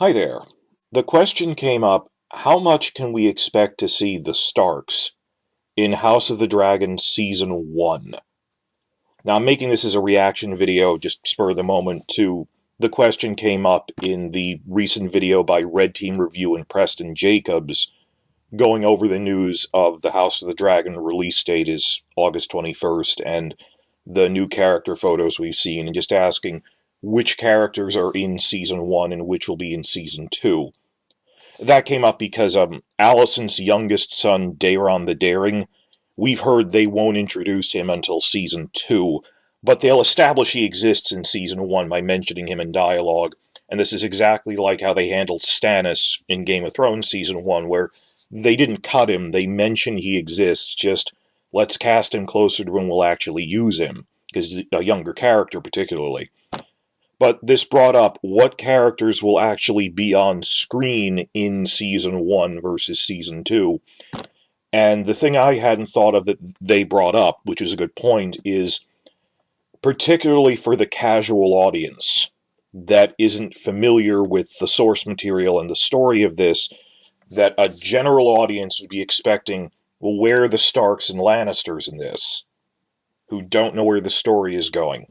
Hi there. The question came up, how much can we expect to see the Starks in House of the Dragon Season 1? Now, I'm making this as a reaction video, just spur of the moment, to the question came up in the recent video by Red Team Review and Preston Jacobs, going over the news of the House of the Dragon release date is August 21st, and the new character photos we've seen, and just asking which characters are in Season 1 and which will be in Season 2. That came up because Alicent's youngest son, Daeron the Daring, we've heard they won't introduce him until Season 2, but they'll establish he exists in Season 1 by mentioning him in dialogue, and this is exactly like how they handled Stannis in Game of Thrones Season 1, where they didn't cut him, they mention he exists, just let's cast him closer to when we'll actually use him, because he's a younger character particularly. But this brought up what characters will actually be on screen in Season 1 versus Season 2. And the thing I hadn't thought of that they brought up, which is a good point, is particularly for the casual audience that isn't familiar with the source material and the story of this, that a general audience would be expecting, well, where are the Starks and Lannisters in this? Who don't know where the story is going.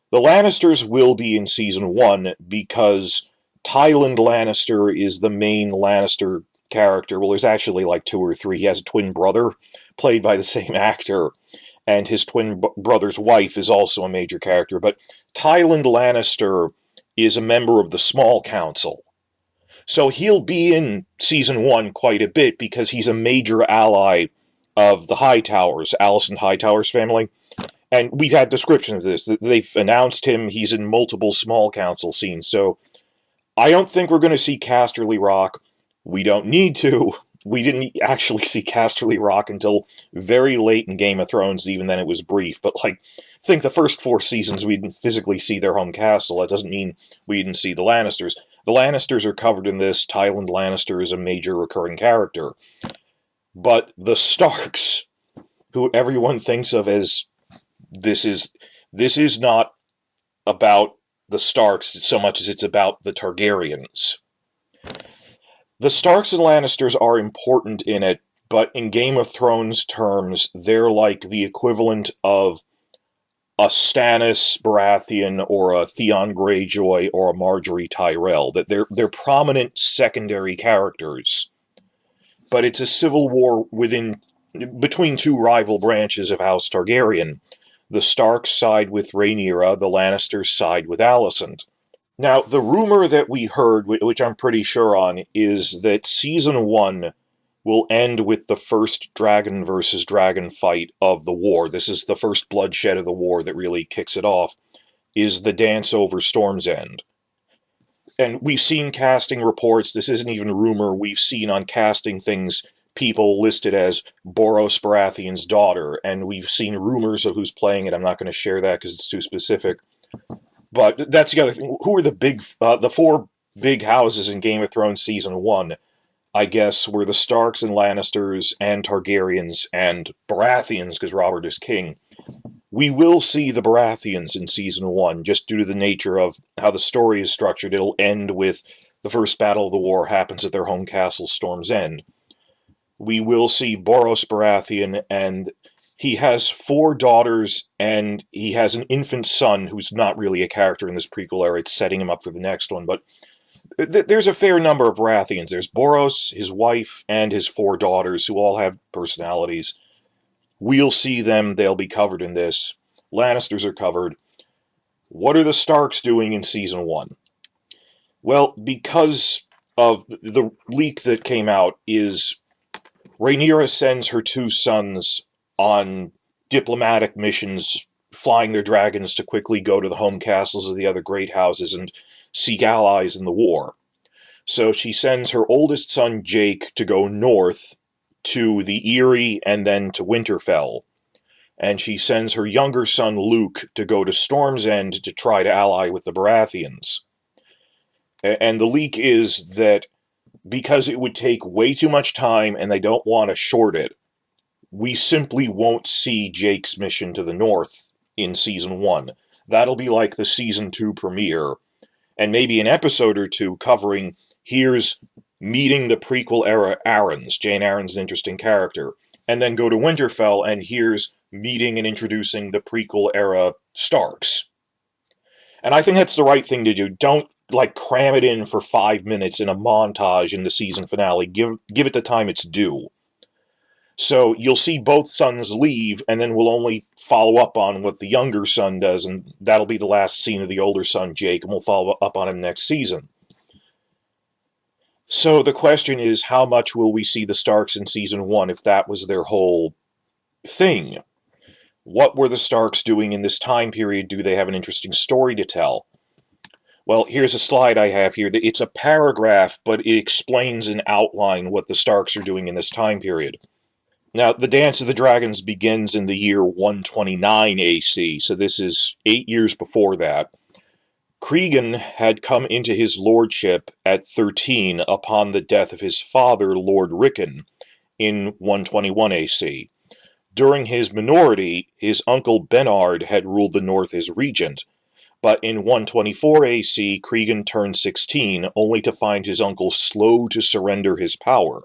The Lannisters will be in Season 1 because Tywin Lannister is the main Lannister character. Well, there's actually like two or three. He has a twin brother, played by the same actor, and his twin brother's wife is also a major character. But Tywin Lannister is a member of the Small Council. So he'll be in Season 1 quite a bit because he's a major ally of the Hightowers, Alicent Hightower's family. And we've had descriptions of this. They've announced him. He's in multiple Small Council scenes. So I don't think we're going to see Casterly Rock. We don't need to. We didn't actually see Casterly Rock until very late in Game of Thrones. Even then it was brief. But, I think the first 4 seasons we didn't physically see their home castle. That doesn't mean we didn't see the Lannisters. The Lannisters are covered in this. Tywin Lannister is a major recurring character. But the Starks, who everyone thinks of as this is not about the Starks so much as it's about the Targaryens. The Starks and Lannisters are important in it, but in Game of Thrones terms, they're like the equivalent of a Stannis Baratheon or a Theon Greyjoy or a Marjorie Tyrell. That they're prominent secondary characters. But it's a civil war between two rival branches of House Targaryen. The Starks side with Rhaenyra, the Lannisters side with Alicent. Now, the rumor that we heard, which I'm pretty sure on, is that Season 1 will end with the first dragon versus dragon fight of the war. This is the first bloodshed of the war that really kicks it off, is the dance over Storm's End. And we've seen casting reports, this isn't even rumor, we've seen on casting things people listed as Boros Baratheon's daughter, and we've seen rumors of who's playing it. I'm not going to share that because it's too specific. But that's the other thing. Who are the 4 big houses in Game of Thrones Season 1? I guess were the Starks and Lannisters and Targaryens and Baratheons, because Robert is king. We will see the Baratheons in Season 1, just due to the nature of how the story is structured. It'll end with the first battle of the war happens at their home castle, Storm's End. We will see Boros Baratheon, and he has 4 daughters, and he has an infant son who's not really a character in this prequel era. It's setting him up for the next one, but there's a fair number of Baratheons. There's Boros, his wife, and his 4 daughters, who all have personalities. We'll see them. They'll be covered in this. Lannisters are covered. What are the Starks doing in Season 1? Well, because of the leak that came out is Rhaenyra sends her 2 sons on diplomatic missions, flying their dragons to quickly go to the home castles of the other great houses and seek allies in the war. So she sends her oldest son, Jake, to go north to the Eyrie and then to Winterfell. And she sends her younger son, Luke, to go to Storm's End to try to ally with the Baratheons. And the leak is that because it would take way too much time and they don't want to short it, we simply won't see Jake's mission to the north in Season 1. That'll be like the Season 2 premiere, and maybe an episode or two covering here's meeting the prequel era Aarons. Jane Aaron's an interesting character. And then go to Winterfell, and here's meeting and introducing the prequel era Starks. And I think that's the right thing to do. Don't cram it in for 5 minutes in a montage in the season finale. Give it the time it's due. So you'll see both sons leave, and then we'll only follow up on what the younger son does, and that'll be the last scene of the older son, Jake, and we'll follow up on him next season. So the question is, how much will we see the Starks in season 1 if that was their whole thing? What were the Starks doing in this time period? Do they have an interesting story to tell? Well, here's a slide I have here. It's a paragraph, but it explains in outline what the Starks are doing in this time period. Now, the Dance of the Dragons begins in the year 129 AC, so this is 8 years before that. Cregan had come into his lordship at 13 upon the death of his father, Lord Rickon, in 121 AC. During his minority, his uncle Bernard had ruled the north as regent, but in 124 AC, Cregan turned 16, only to find his uncle slow to surrender his power.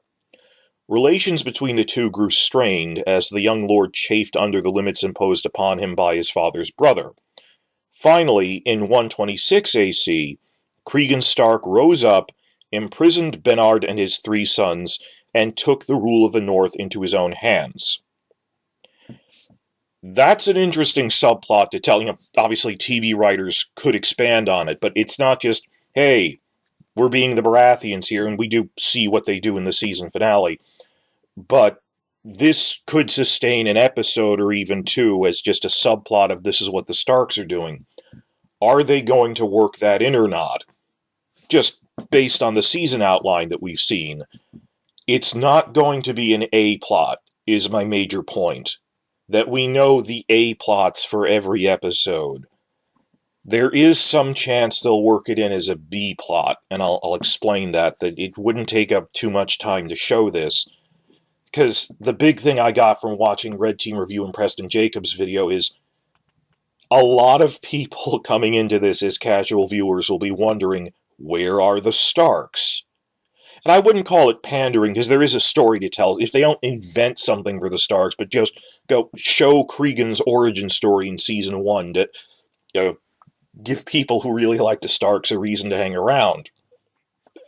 Relations between the two grew strained as the young lord chafed under the limits imposed upon him by his father's brother. Finally, in 126 AC, Cregan Stark rose up, imprisoned Bernard and his 3 sons, and took the rule of the North into his own hands. That's an interesting subplot to tell. Obviously TV writers could expand on it, but it's not just, hey, we're being the Baratheons here, and we do see what they do in the season finale. But this could sustain an episode or even 2 as just a subplot of this is what the Starks are doing. Are they going to work that in or not? Just based on the season outline that we've seen. It's not going to be an A-plot, is my major point. That we know the A-plots for every episode. There is some chance they'll work it in as a B-plot, and I'll explain that it wouldn't take up too much time to show this. Because the big thing I got from watching Red Team Review and Preston Jacobs' video is a lot of people coming into this as casual viewers will be wondering, where are the Starks? And I wouldn't call it pandering, because there is a story to tell. If they don't invent something for the Starks, but just go show Cregan's origin story in season 1 to give people who really like the Starks a reason to hang around.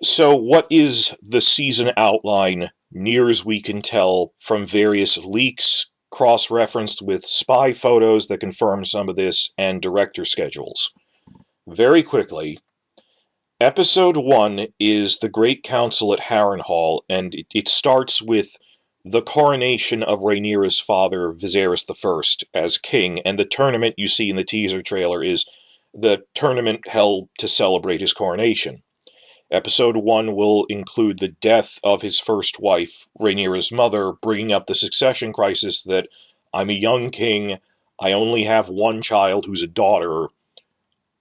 So what is the season outline, near as we can tell from various leaks, cross-referenced with spy photos that confirm some of this, and director schedules? Very quickly, Episode 1 is the Great Council at Harrenhal, and it starts with the coronation of Rhaenyra's father, Viserys I, as king, and the tournament you see in the teaser trailer is the tournament held to celebrate his coronation. Episode 1 will include the death of his first wife, Rhaenyra's mother, bringing up the succession crisis that I'm a young king, I only have one child who's a daughter,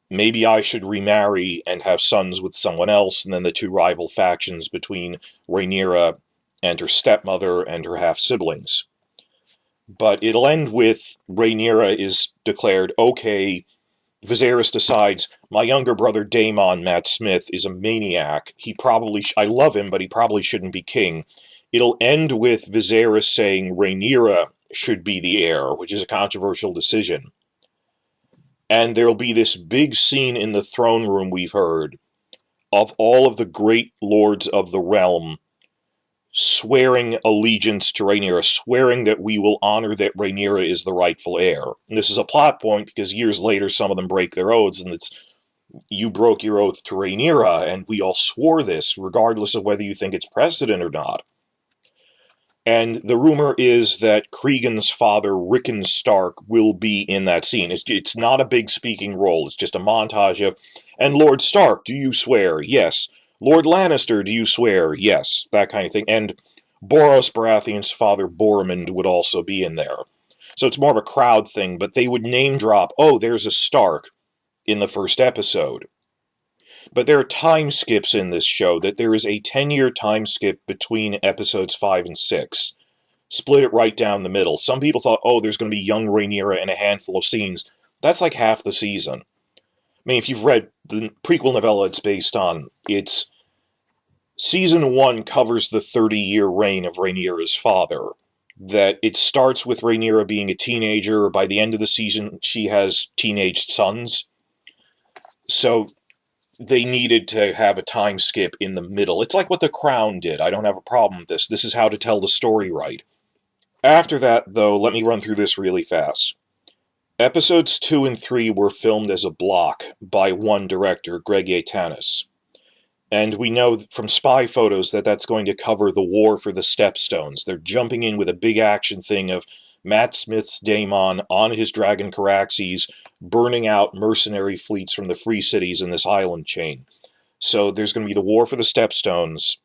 maybe I should remarry and have sons with someone else, and then the two rival factions between Rhaenyra and her stepmother and her half-siblings. But it'll end with Rhaenyra is declared, okay, Viserys decides, my younger brother Daemon, Matt Smith, is a maniac. I love him, but he probably shouldn't be king. It'll end with Viserys saying Rhaenyra should be the heir, which is a controversial decision. And there'll be this big scene in the throne room we've heard of all of the great lords of the realm swearing allegiance to Rhaenyra, swearing that we will honor that Rhaenyra is the rightful heir. And this is a plot point because years later some of them break their oaths, and it's, you broke your oath to Rhaenyra, and we all swore this, regardless of whether you think it's precedent or not. And the rumor is that Cregan's father, Rickon Stark, will be in that scene. It's not a big speaking role, it's just a montage of, and Lord Stark, do you swear? Yes. Lord Lannister, do you swear? Yes, that kind of thing. And Boros Baratheon's father, Boromund, would also be in there. So it's more of a crowd thing, but they would name drop, oh, there's a Stark in the first episode. But there are time skips in this show, that there is a 10-year time skip between episodes 5 and 6. Split it right down the middle. Some people thought, oh, there's going to be young Rhaenyra in a handful of scenes. That's like half the season. mean, if you've read the prequel novella it's based on, it's Season 1 covers the 30-year reign of Rhaenyra's father. That it starts with Rhaenyra being a teenager. By the end of the season, she has teenage sons. So they needed to have a time skip in the middle. It's like what The Crown did. I don't have a problem with this. This is how to tell the story right. After that, though, let me run through this really fast. Episodes 2 and 3 were filmed as a block by one director, Greg Yaitanes. And we know from spy photos that that's going to cover the war for the Stepstones. They're jumping in with a big action thing of Matt Smith's Daemon on his dragon Caraxes, burning out mercenary fleets from the free cities in this island chain. So there's going to be the war for the Stepstones.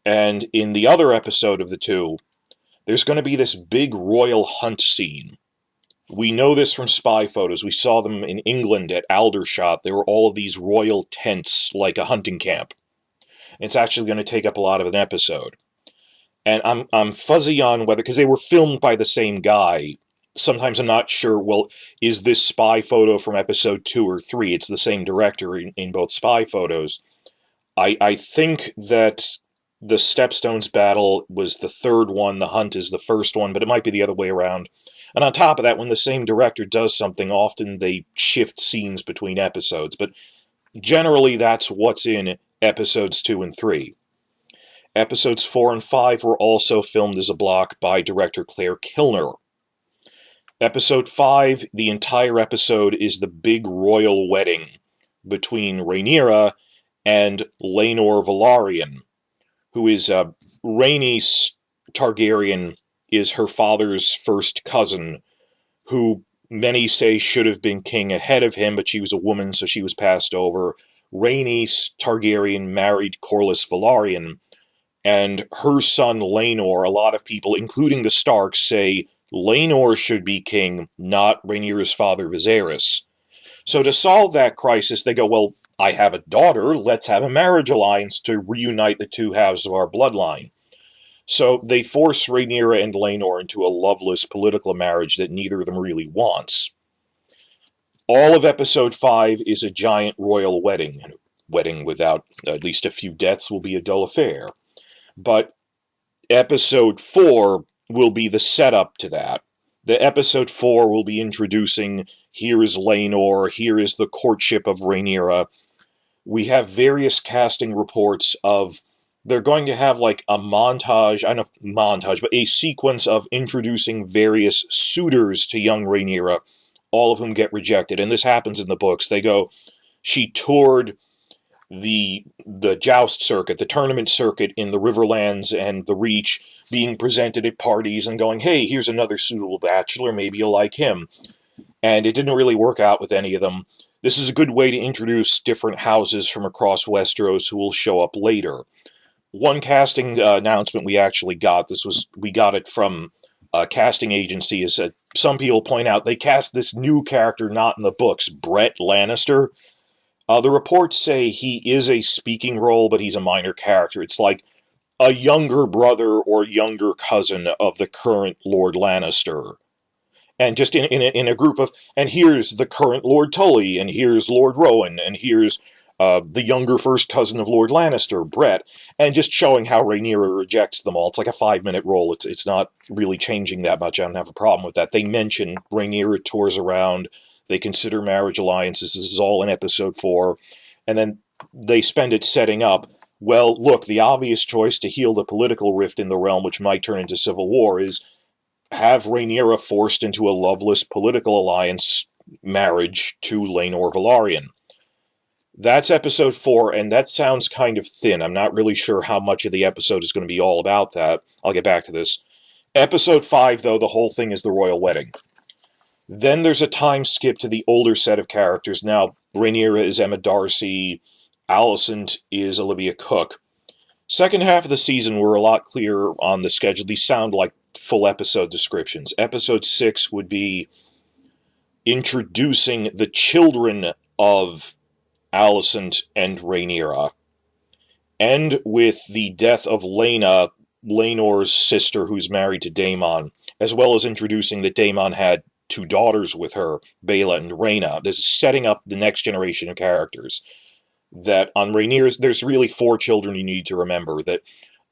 And in the other episode of the two, there's going to be this big royal hunt scene. We know this from spy photos. We saw them in England at Aldershot. There were all of these royal tents, like a hunting camp. It's actually going to take up a lot of an episode. And I'm fuzzy on whether, because they were filmed by the same guy. Sometimes I'm not sure, well, is this spy photo from episode 2 or 3? It's the same director in both spy photos. I think that the Stepstones battle was the third one, the hunt is the first one, but it might be the other way around. And on top of that, when the same director does something, often they shift scenes between episodes. But generally, that's what's in episodes 2 and 3. Episodes 4 and 5 were also filmed as a block by director Claire Kilner. Episode 5, the entire episode is the big royal wedding between Rhaenyra and Laenor Velaryon, who is Rhaenys Targaryen is her father's first cousin, who many say should have been king ahead of him, but she was a woman, so she was passed over. Rhaenys Targaryen married Corlys Velaryon, and her son Laenor, a lot of people, including the Starks, say Laenor should be king, not Rhaenyra's father Viserys. So to solve that crisis, they go, well, I have a daughter, let's have a marriage alliance to reunite the two halves of our bloodline. So they force Rhaenyra and Laenor into a loveless political marriage that neither of them really wants. All of episode 5 is a giant royal wedding. A wedding without at least a few deaths will be a dull affair. But episode 4 will be the setup to that. The episode 4 will be introducing, here is Laenor, here is the courtship of Rhaenyra. We have various casting reports of they're going to have like a montage, I don't know montage, but a sequence of introducing various suitors to young Rhaenyra, all of whom get rejected. And this happens in the books. They go, she toured the joust circuit, the tournament circuit in the Riverlands and the Reach, being presented at parties and going, hey, here's another suitable bachelor, maybe you'll like him. And it didn't really work out with any of them. This is a good way to introduce different houses from across Westeros who will show up later. One casting announcement we actually got, we got it from a casting agency, is that some people point out they cast this new character not in the books, Brett Lannister. The reports say he is a speaking role, but he's a minor character. It's like a younger brother or younger cousin of the current Lord Lannister. And just in a group of, and here's the current Lord Tully, and here's Lord Rowan, and here's the younger first cousin of Lord Lannister, Brett, and just showing how Rhaenyra rejects them all. It's like a 5-minute role. It's not really changing that much. I don't have a problem with that. They mention Rhaenyra tours around. They consider marriage alliances. This is all in episode 4. And then they spend it setting up, well, look, the obvious choice to heal the political rift in the realm, which might turn into civil war, is have Rhaenyra forced into a loveless political alliance marriage to Laenor Velaryon. That's episode 4, and that sounds kind of thin. I'm not really sure how much of the episode is going to be all about that. I'll get back to this. Episode 5, though, the whole thing is the royal wedding. Then there's a time skip to the older set of characters. Now, Rhaenyra is Emma Darcy, Alicent is Olivia Cook. Second half of the season, we're a lot clearer on the schedule. These sound like full episode descriptions. Episode 6 would be introducing the children of Alicent and Rhaenyra. End with the death of Laenor's sister, who's married to Daemon, as well as introducing that Daemon had two daughters with her, Bela and Rhaena. This is setting up the next generation of characters. That on Rhaenyra's, there's really 4 children you need to remember. That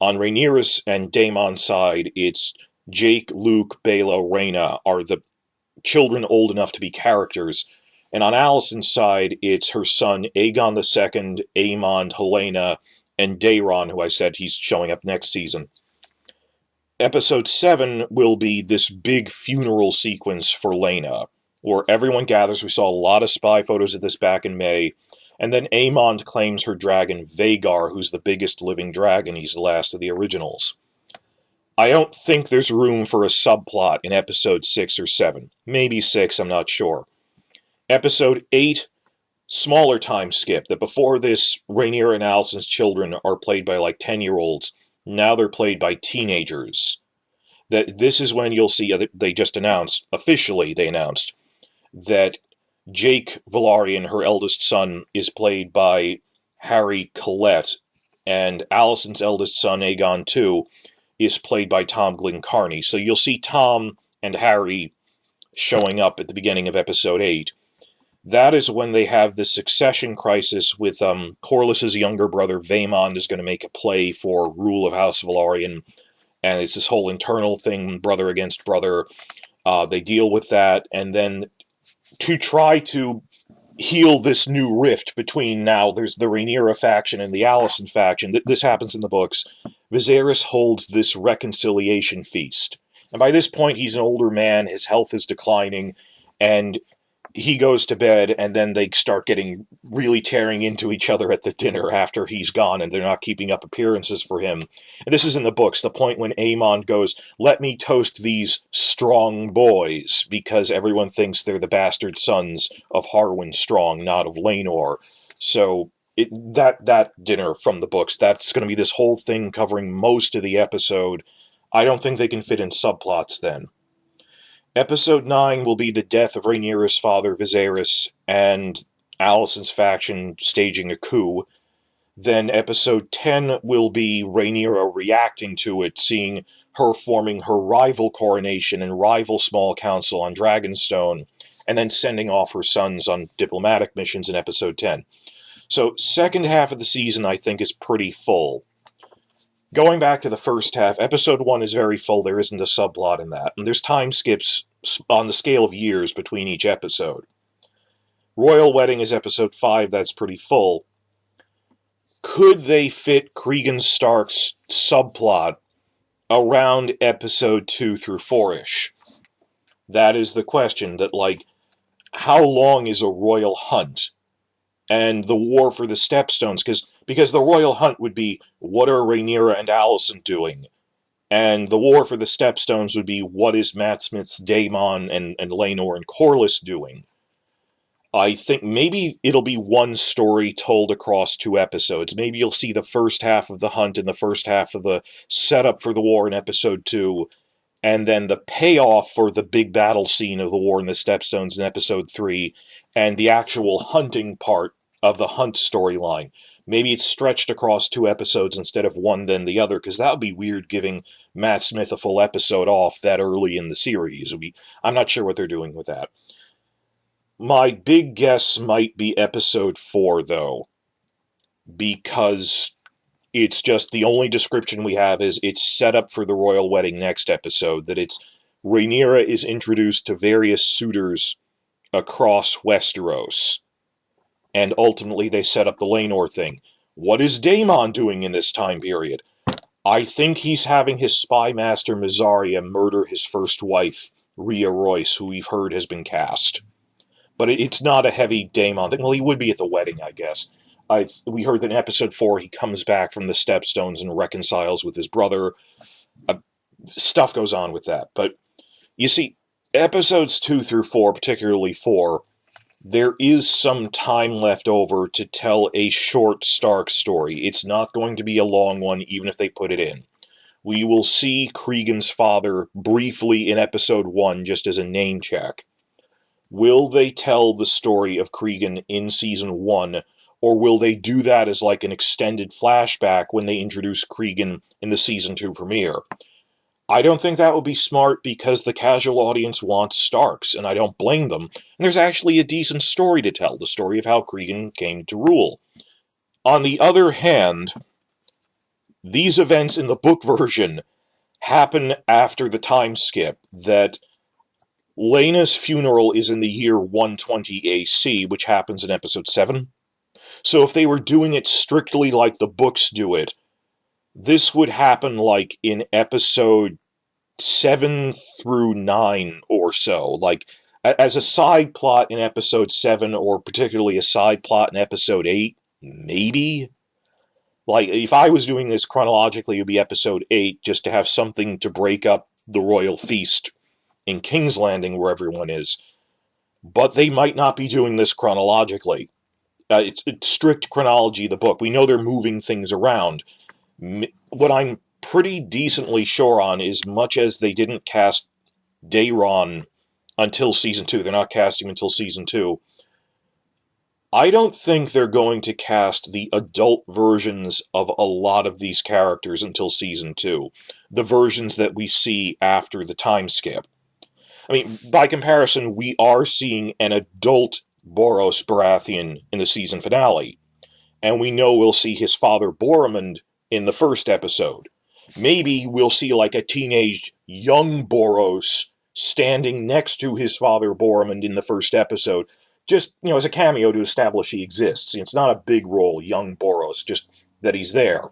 on Rhaenyra's and Daemon's side, it's Jake, Luke, Bela, Rhaena are the children old enough to be characters. And on Alicent's side, it's her son Aegon II, Aemond, Helena, and Daeron, who I said he's showing up next season. Episode 7 will be this big funeral sequence for Laena, where everyone gathers. We saw a lot of spy photos of this back in May. And then Aemond claims her dragon, Vhagar, who's the biggest living dragon. He's the last of the originals. I don't think there's room for a subplot in episode 6 or 7. Maybe 6, I'm not sure. Episode 8, smaller time skip. That before this, Rhaenyra and Alicent's children are played by like 10-year-olds. Now they're played by teenagers. That this is when you'll see, they just announced, officially they announced, that Jake Velaryon, her eldest son, is played by Harry Collette, and Alicent's eldest son, Aegon II, is played by Tom Glynn-Carney. So you'll see Tom and Harry showing up at the beginning of episode 8. That is when they have the succession crisis with Corlys's younger brother, Vaemond, is going to make a play for rule of House Velaryon, and it's this whole internal thing, brother against brother. They deal with that, and then to try to heal this new rift between, now there's the Rhaenyra faction and the Alicent faction. This happens in the books. Viserys holds this reconciliation feast. And by this point, he's an older man, his health is declining, and he goes to bed, and then they start getting really tearing into each other at the dinner after he's gone, and they're not keeping up appearances for him. And this is in the books, the point when Aemond goes, "Let me toast these strong boys," because everyone thinks they're the bastard sons of Harwin Strong, not of Laenor. So that dinner from the books, that's going to be this whole thing covering most of the episode. I don't think they can fit in subplots then. Episode 9 will be the death of Rhaenyra's father, Viserys, and Alicent's faction staging a coup. Then episode 10 will be Rhaenyra reacting to it, seeing her forming her rival coronation and rival small council on Dragonstone, and then sending off her sons on diplomatic missions in episode 10. So, second half of the season, I think, is pretty full. Going back to the first half, episode 1 is very full. There isn't a subplot in that. And there's time skips on the scale of years between each episode. Royal Wedding is episode 5. That's pretty full. Could they fit Cregan Stark's subplot around episode 2 through 4-ish? That is the question. That, like, how long is a royal hunt? And the war for the Stepstones, because the royal hunt would be, what are Rhaenyra and Alicent doing? And the war for the Stepstones would be, what is Matt Smith's Daemon and Laenor and Corlys doing? I think maybe it'll be one story told across 2 episodes. Maybe you'll see the first half of the hunt and the first half of the setup for the war in episode 2, and then the payoff for the big battle scene of the war in the Stepstones in episode 3, and the actual hunting part of the hunt storyline. Maybe it's stretched across 2 episodes instead of one then the other, because that would be weird giving Matt Smith a full episode off that early in the series. I'm not sure what they're doing with that. My big guess might be episode 4, though, because it's just the only description we have is it's set up for the royal wedding next episode, that it's Rhaenyra is introduced to various suitors across Westeros. And ultimately they set up the Laenor thing. What is Daemon doing in this time period? I think he's having his spy master Mysaria murder his first wife, Rhea Royce, who we've heard has been cast. But it's not a heavy Daemon thing. Well, he would be at the wedding, I guess. We heard that in episode 4 he comes back from the Stepstones and reconciles with his brother. Stuff goes on with that. But, you see, episodes 2 through 4, particularly 4, there is some time left over to tell a short Stark story. It's not going to be a long one, even if they put it in. We will see Cregan's father briefly in episode 1, just as a name check. Will they tell the story of Cregan in season 1, or will they do that as like an extended flashback when they introduce Cregan in the season 2 premiere? I don't think that would be smart because the casual audience wants Starks, and I don't blame them. And there's actually a decent story to tell, the story of how Cregan came to rule. On the other hand, these events in the book version happen after the time skip, that Laena's funeral is in the year 120 AC, which happens in episode 7. So if they were doing it strictly like the books do it, this would happen like in episode 7 through 9 or so. Like, as a side plot in episode 7, or particularly a side plot in episode 8, maybe? Like, if I was doing this chronologically, it would be episode 8, just to have something to break up the royal feast in King's Landing, where everyone is. But they might not be doing this chronologically. It's strict chronology of the book. We know they're moving things around. What I'm pretty decently sure on is, much as they didn't cast Daeron until season 2, they're not casting him until season 2, I don't think they're going to cast the adult versions of a lot of these characters until season 2. The versions that we see after the time skip. I mean, by comparison, we are seeing an adult Boros Baratheon in the season finale. And we know we'll see his father Boromund in the first episode. Maybe we'll see like a teenage young Boros standing next to his father Boromund in the first episode, just, as a cameo to establish he exists. It's not a big role, young Boros, just that he's there.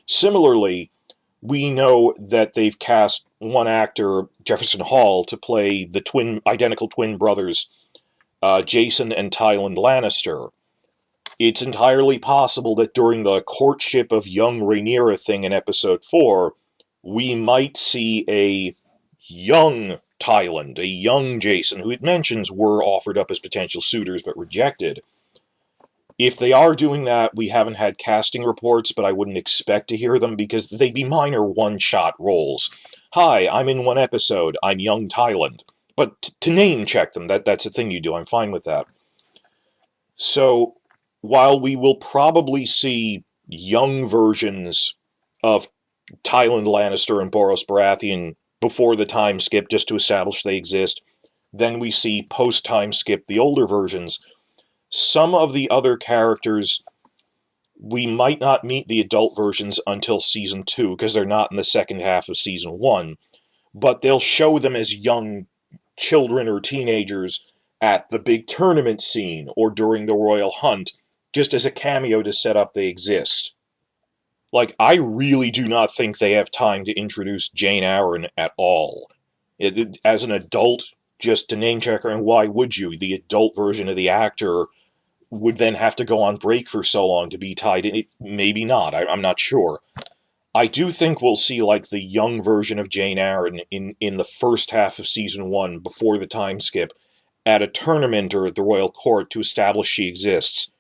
Similarly, we know that they've cast one actor, Jefferson Hall, to play the identical twin brothers, Jason and Tywin Lannister. It's entirely possible that during the courtship of young Rhaenyra thing in episode 4, we might see a young Tywin, a young Jason, who it mentions were offered up as potential suitors but rejected. If they are doing that, we haven't had casting reports, but I wouldn't expect to hear them because they'd be minor one-shot roles. Hi, I'm in one episode, I'm young Tywin. But to name check them, that's a thing you do, I'm fine with that. So, while we will probably see young versions of Tywin Lannister and Boros Baratheon before the time skip just to establish they exist, then we see post-time skip the older versions. Some of the other characters, we might not meet the adult versions until season 2, because they're not in the second half of season 1, but they'll show them as young children or teenagers at the big tournament scene or during the royal hunt, just as a cameo to set up they exist. Like, I really do not think they have time to introduce Jane Arryn at all. As an adult, just to name check her, and why would you? The adult version of the actor would then have to go on break for so long to be tied in. Maybe not, I'm not sure. I do think we'll see like the young version of Jane Arryn in the first half of season 1, before the time skip, at a tournament or at the royal court to establish she exists,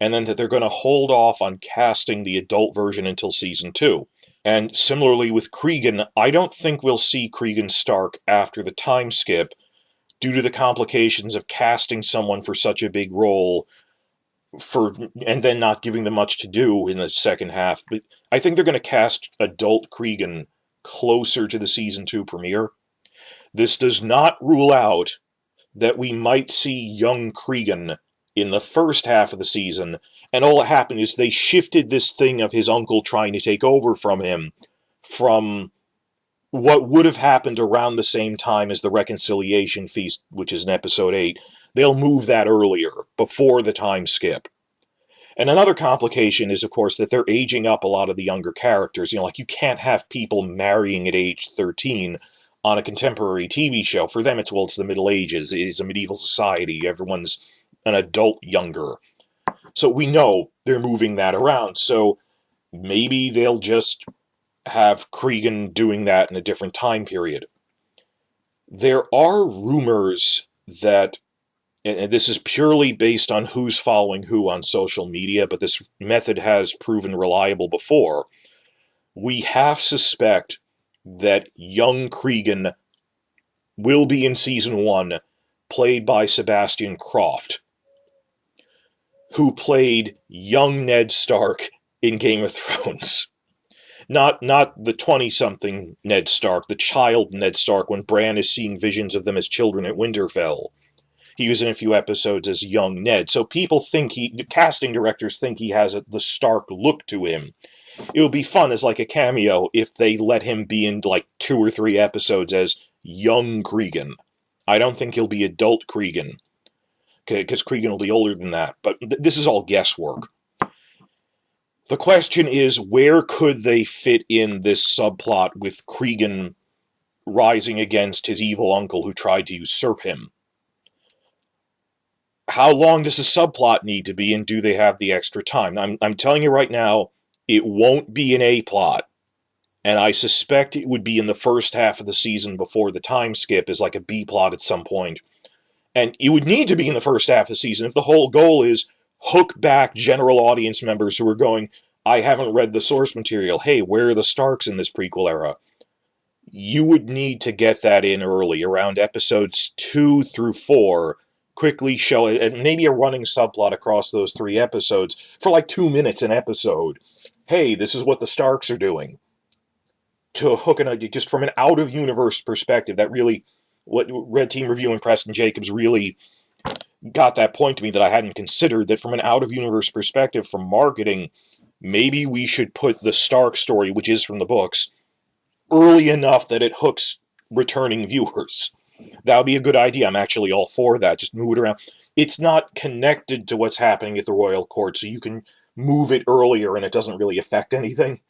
and then that they're going to hold off on casting the adult version until season 2. And similarly with Cregan, I don't think we'll see Cregan Stark after the time skip, due to the complications of casting someone for such a big role and then not giving them much to do in the second half. But I think they're going to cast adult Cregan closer to the season 2 premiere. This does not rule out that we might see young Cregan in the first half of the season, and all that happened is they shifted this thing of his uncle trying to take over from him from what would have happened around the same time as the Reconciliation Feast, which is in episode 8. They'll move that earlier, before the time skip. And another complication is, of course, that they're aging up a lot of the younger characters. Like, you can't have people marrying at age 13 on a contemporary TV show. For them, it's the Middle Ages. It is a medieval society. Everyone's an adult younger. So we know they're moving that around. So maybe they'll just have Cregan doing that in a different time period. There are rumors that, and this is purely based on who's following who on social media, but this method has proven reliable before, we half suspect that young Cregan will be in season 1, played by Sebastian Croft, who played young Ned Stark in Game of Thrones. Not the 20-something Ned Stark, the child Ned Stark, when Bran is seeing visions of them as children at Winterfell. He was in a few episodes as young Ned. So people think the casting directors think he has the Stark look to him. It would be fun as like a cameo if they let him be in like 2 or 3 episodes as young Cregan. I don't think he'll be adult Cregan, because Cregan will be older than that. But this is all guesswork. The question is, where could they fit in this subplot with Cregan rising against his evil uncle who tried to usurp him? How long does the subplot need to be, and do they have the extra time? I'm telling you right now, it won't be an A-plot, and I suspect it would be in the first half of the season before the time skip is like a B-plot at some point. And it would need to be in the first half of the season if the whole goal is hook back general audience members who are going, I haven't read the source material. Hey, where are the Starks in this prequel era? You would need to get that in early, around episodes 2 through 4, quickly show it, and maybe a running subplot across those 3 episodes for like 2 minutes an episode. Hey, this is what the Starks are doing. To hook it, just from an out-of-universe perspective, that really, what Red Team Review and Preston Jacobs really got that point to me that I hadn't considered, that from an out-of-universe perspective, from marketing, maybe we should put the Stark story, which is from the books, early enough that it hooks returning viewers. That would be a good idea. I'm actually all for that. Just move it around. It's not connected to what's happening at the royal court, so you can move it earlier and it doesn't really affect anything.